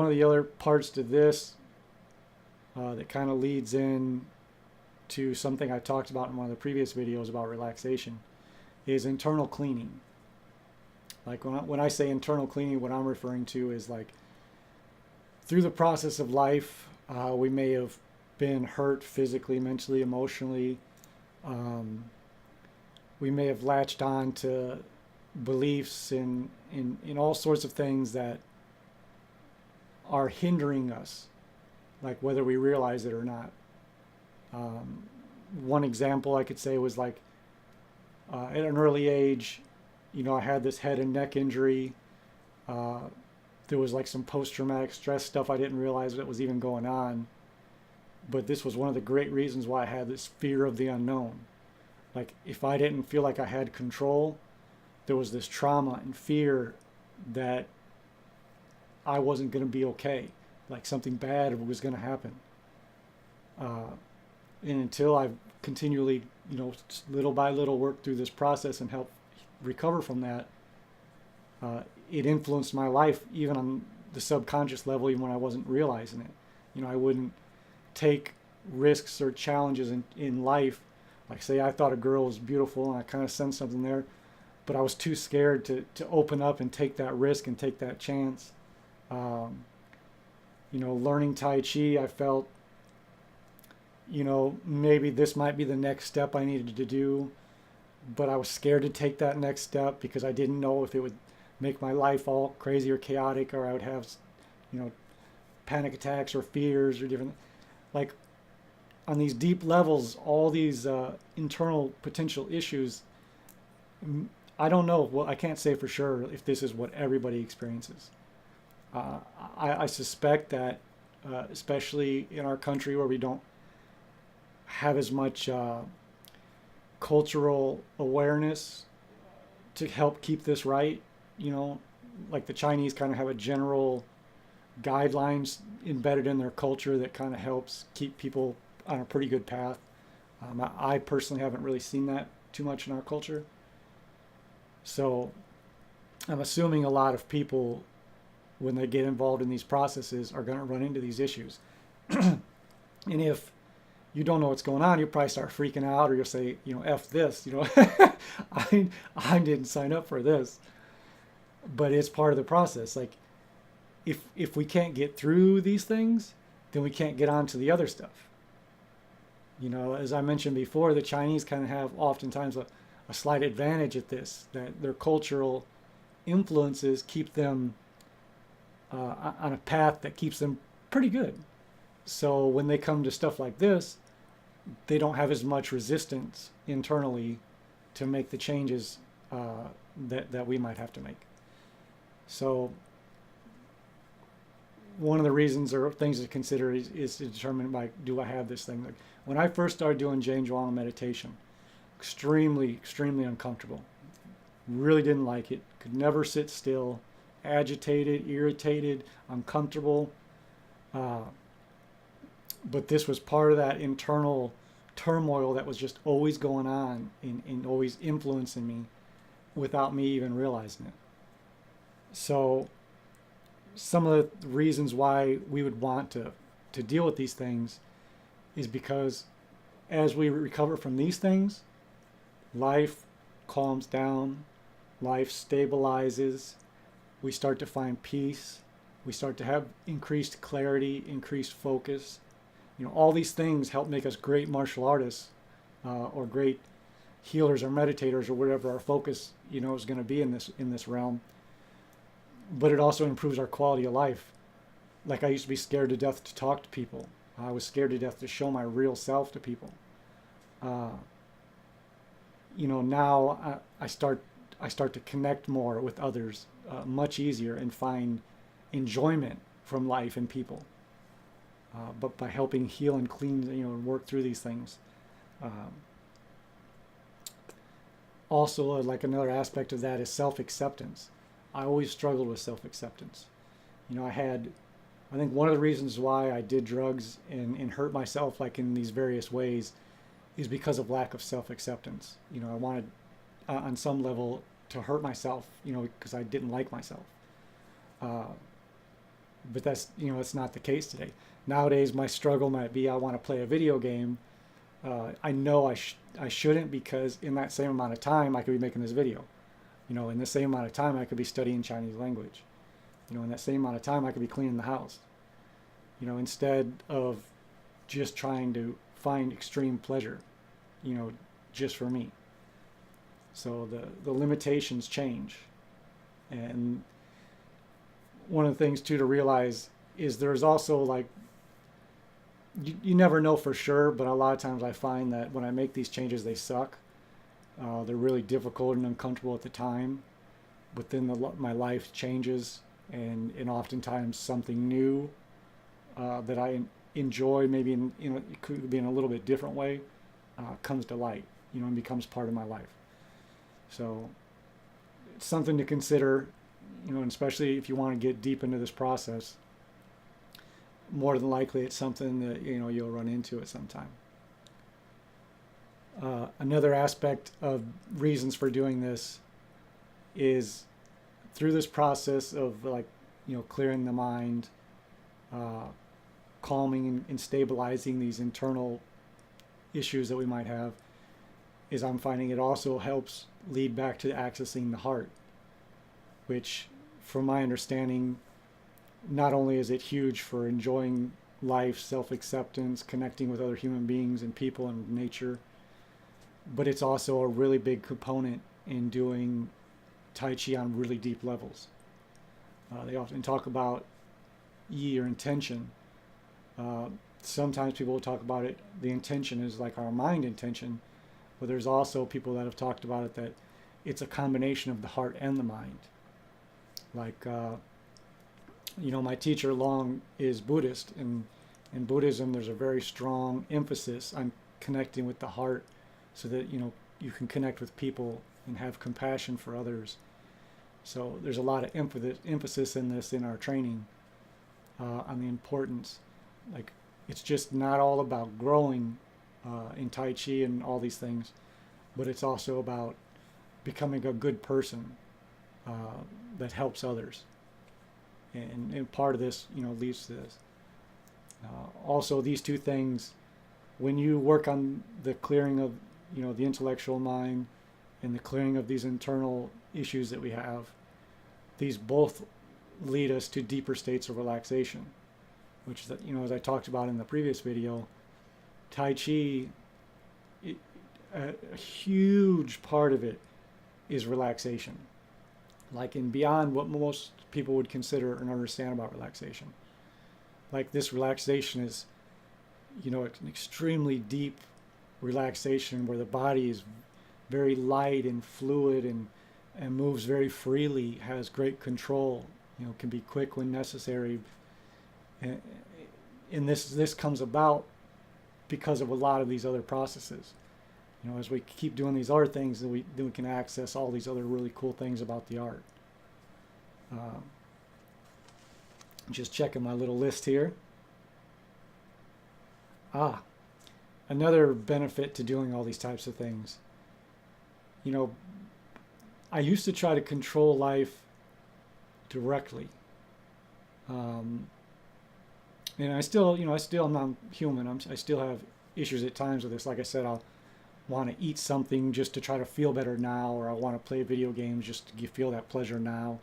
of the other parts to this that kind of leads in to something I talked about in one of the previous videos about relaxation is internal cleaning. Like when I say internal cleaning, what I'm referring to is like through the process of life, we may have been hurt physically, mentally, emotionally. We may have latched on to beliefs in all sorts of things that are hindering us, like whether we realize it or not. One example I could say was like at an early age, I had this head and neck injury. There was like some post-traumatic stress stuff I didn't realize that was even going on. But this was one of the great reasons why I had this fear of the unknown. Like if I didn't feel like I had control, there was this trauma and fear that I wasn't going to be okay. Like something bad was going to happen. And until I've continually, little by little worked through this process and helped recover from that, it influenced my life even on the subconscious level, even when I wasn't realizing it. I wouldn't take risks or challenges in life. Like say I thought a girl was beautiful and I kind of sensed something there, but I was too scared to open up and take that risk and take that chance. Learning Tai Chi, I felt, maybe this might be the next step I needed to do, but I was scared to take that next step because I didn't know if it would make my life all crazy or chaotic, or I would have, panic attacks or fears or different, like on these deep levels, all these internal potential issues. I don't know. Well, I can't say for sure if this is what everybody experiences. I suspect that, especially in our country where we don't have as much cultural awareness to help keep this right, like the Chinese kind of have a general guidelines embedded in their culture that kind of helps keep people on a pretty good path. I personally haven't really seen that too much in our culture. So I'm assuming a lot of people, when they get involved in these processes, are going to run into these issues. And if you don't know what's going on, you'll probably start freaking out, or you'll say, F this, I didn't sign up for this. But it's part of the process. Like if we can't get through these things, then we can't get on to the other stuff. As I mentioned before, the Chinese kind of have oftentimes a slight advantage at this, that their cultural influences keep them on a path that keeps them pretty good. So when they come to stuff like this, they don't have as much resistance internally to make the changes that we might have to make. So one of the reasons or things to consider is to determine, like, do I have this thing? Like when I first started doing Jane Zhuang meditation, extremely uncomfortable. Really didn't like it. Could never sit still. Agitated, irritated, uncomfortable. But this was part of that internal turmoil that was just always going on and always influencing me without me even realizing it. So some of the reasons why we would want to deal with these things is because as we recover from these things, life calms down, life stabilizes, we start to find peace, we start to have increased clarity, increased focus. All these things help make us great martial artists or great healers or meditators or whatever our focus, is going to be in this realm. But it also improves our quality of life. Like I used to be scared to death to talk to people. I was scared to death to show my real self to people. Now I start to connect more with others much easier and find enjoyment from life and people. But by helping heal and clean, and work through these things. Also, like another aspect of that is self-acceptance. I always struggled with self-acceptance. I think one of the reasons why I did drugs and hurt myself like in these various ways is because of lack of self-acceptance. I wanted on some level to hurt myself, because I didn't like myself. But that's, it's not the case today. Nowadays, my struggle might be I want to play a video game. I know I shouldn't, because in that same amount of time I could be making this video. In the same amount of time I could be studying Chinese language. In that same amount of time I could be cleaning the house. Instead of just trying to find extreme pleasure, just for me. So the limitations change. And one of the things too to realize is there's also, like, you never know for sure, but a lot of times I find that when I make these changes, they suck. They're really difficult and uncomfortable at the time, but then my life changes, and oftentimes something new that I enjoy, maybe it could be in a little bit different way, comes to light, and becomes part of my life. So it's something to consider, and especially if you want to get deep into this process. More than likely, it's something that you'll run into at some time. Another aspect of reasons for doing this is through this process of, like, clearing the mind, calming and stabilizing these internal issues that we might have, is I'm finding it also helps lead back to accessing the heart, which, from my understanding, not only is it huge for enjoying life, self-acceptance, connecting with other human beings and people and nature, but it's also a really big component in doing Tai Chi on really deep levels. They often talk about Yi, or intention. Sometimes people will talk about it, the intention is like our mind intention, but there's also people that have talked about it that it's a combination of the heart and the mind. Like, my teacher Long is Buddhist, and in Buddhism there's a very strong emphasis on connecting with the heart so that you can connect with people and have compassion for others. So there's a lot of emphasis in this in our training on the importance. Like, it's just not all about growing in Tai Chi and all these things, but it's also about becoming a good person that helps others. And part of this, leads to this. Also, these two things, when you work on the clearing of, the intellectual mind and the clearing of these internal issues that we have, these both lead us to deeper states of relaxation, which is, as I talked about in the previous video, Tai Chi, a huge part of it is relaxation. Like, and beyond what most people would consider and understand about relaxation. Like, this relaxation is, an extremely deep relaxation where the body is very light and fluid and moves very freely, has great control, can be quick when necessary. And this comes about because of a lot of these other processes. As we keep doing these other things, then we can access all these other really cool things about the art. Just checking my little list here. Another benefit to doing all these types of things. I used to try to control life directly. And I still, I'm not human. I still have issues at times with this. Like I said, I'll want to eat something just to try to feel better now, or I want to play video games just to feel that pleasure now.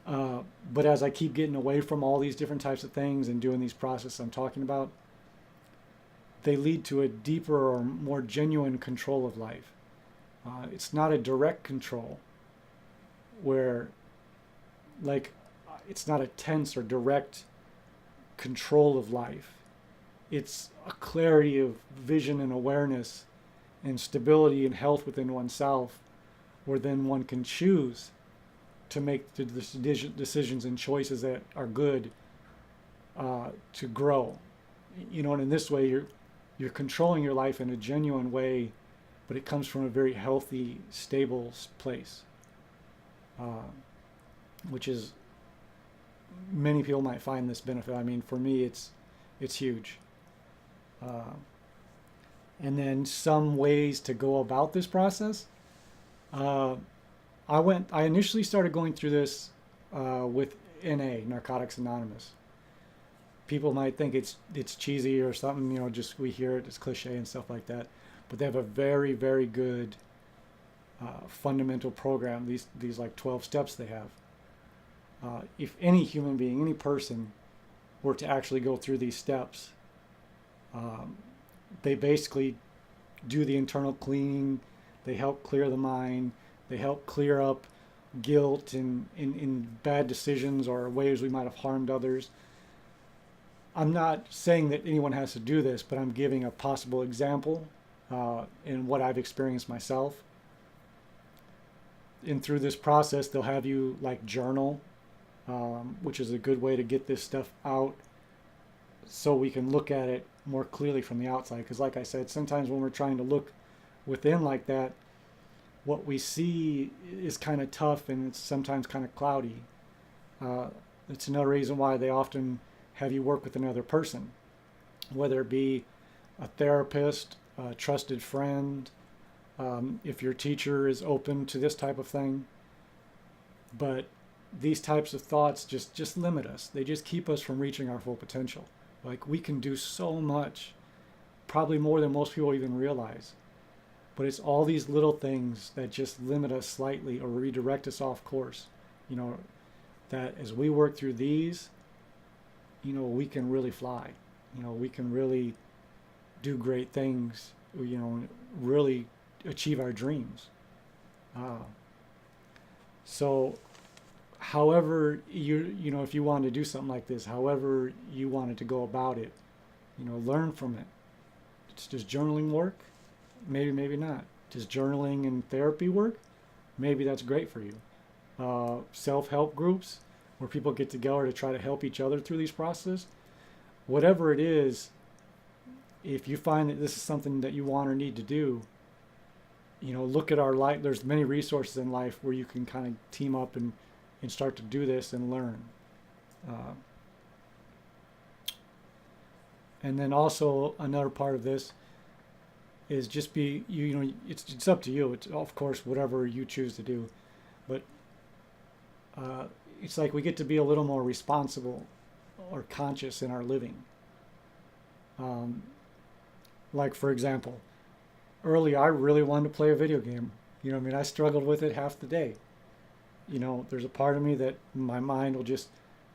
But as I keep getting away from all these different types of things and doing these processes I'm talking about, they lead to a deeper or more genuine control of life. It's not a direct control where, like, it's not a tense or direct control of life. It's a clarity of vision and awareness and stability and health within oneself, where then one can choose to make the decisions and choices that are good to grow. And in this way, you're controlling your life in a genuine way, but it comes from a very healthy, stable place, which is, many people might find this benefit. I mean, for me, it's huge. And then some ways to go about this process. I initially started going through this with NA, Narcotics Anonymous. People might think it's cheesy or something, just we hear it as cliche and stuff like that, but they have a very, very good fundamental program. These like 12 steps they have. If any human being, any person, were to actually go through these steps, they basically do the internal cleaning. They help clear the mind. They help clear up guilt in bad decisions or ways we might have harmed others. I'm not saying that anyone has to do this, but I'm giving a possible example in what I've experienced myself. And through this process, they'll have you like journal, which is a good way to get this stuff out so we can look at it more clearly from the outside. Because like I said, sometimes when we're trying to look within like that, what we see is kind of tough and it's sometimes kind of cloudy. It's another reason why they often have you work with another person, whether it be a therapist, a trusted friend, if your teacher is open to this type of thing. But these types of thoughts just limit us. They just keep us from reaching our full potential. Like, we can do so much, probably more than most people even realize. But it's all these little things that just limit us slightly or redirect us off course. That as we work through these, we can really fly. We can really do great things, really achieve our dreams. So however if you want to do something like this, however you wanted to go about it, learn from it. Does journaling work? Maybe not. Does journaling and therapy work? Maybe that's great for you. Self-help groups where people get together to try to help each other through these processes. Whatever it is, if you find that this is something that you want or need to do, look at our life. There's many resources in life where you can kind of team up and start to do this and learn. And then also another part of this is just be, it's up to you. It's, of course, whatever you choose to do. But it's like we get to be a little more responsible or conscious in our living. Like, for example, earlier I really wanted to play a video game. I struggled with it half the day. There's a part of me that my mind will just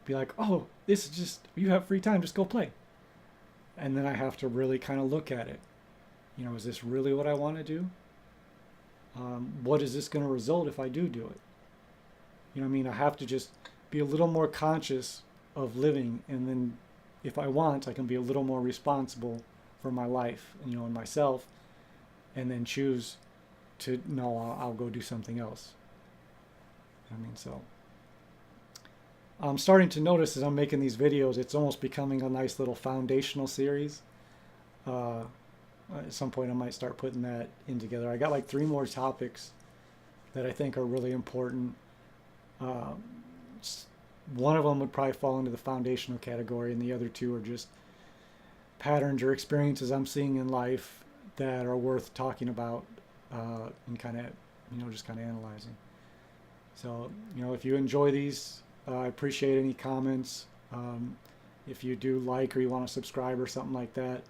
be like, oh, this is just, you have free time, just go play. And then I have to really kind of look at it. Is this really what I want to do? What is this going to result if I do it? I have to just be a little more conscious of living, and then if I want, I can be a little more responsible for my life, and myself, and then choose to, no, I'll go do something else. So I'm starting to notice as I'm making these videos, it's almost becoming a nice little foundational series. At some point I might start putting that in together. I got like 3 more topics that I think are really important. One of them would probably fall into the foundational category, and the other 2 are just patterns or experiences I'm seeing in life that are worth talking about and kind of, just kind of analyzing. So, if you enjoy these, I appreciate any comments. If you do like or you want to subscribe or something like that,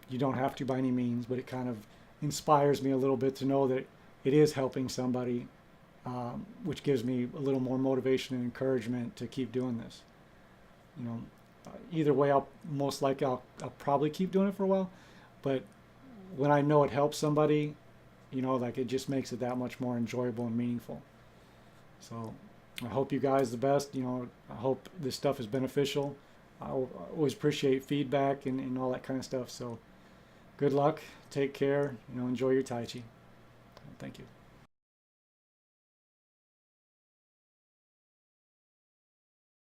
you don't have to by any means, but it kind of inspires me a little bit to know that it is helping somebody, which gives me a little more motivation and encouragement to keep doing this. Either way, I'll probably keep doing it for a while, but when I know it helps somebody, it just makes it that much more enjoyable and meaningful. So I hope you guys the best. I hope this stuff is beneficial. I always appreciate feedback and all that kind of stuff. So good luck. Take care. Enjoy your Tai Chi. Thank you.